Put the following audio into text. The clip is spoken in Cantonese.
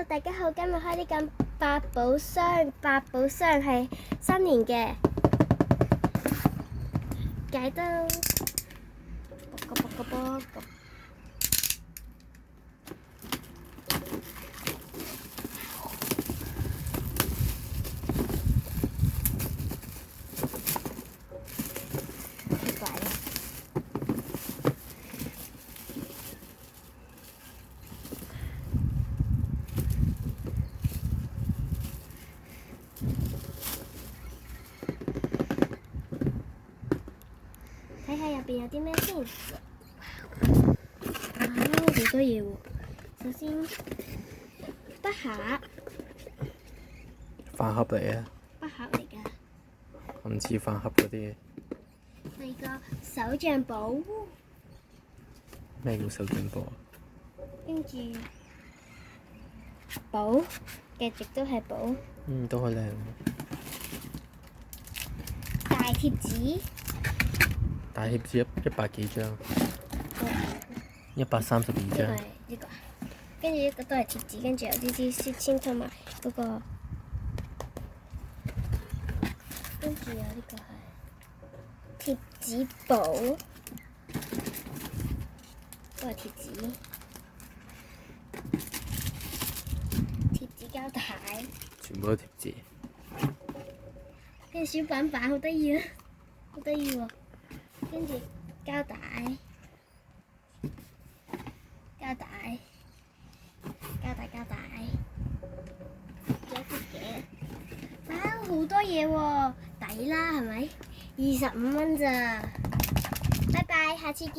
大家好，今日開呢間百寶箱，百寶箱係新年嘅解燈，卜個卜個卜個。奇怪啦！睇下入邊有啲咩先。好多嘢喎！首先，筆盒，飯盒嚟啊！筆盒嚟㗎。唔似飯盒嗰啲。第二個手帳簿，咩叫手帳簿啊？跟住簿，繼續都係簿。都好靚。大貼紙，大貼紙100幾張，132張。呢個，跟住呢個都係貼紙，跟住有啲書籤同埋嗰個，跟住有呢個係貼紙簿，都係貼紙，貼紙膠帶，全部都貼紙。跟住小板板好得意啊，好得意喎，跟住膠帶。膠帶，仲有啲嘅，哇！好多嘢喎，抵啦係咪？25蚊咋？拜拜，下次見。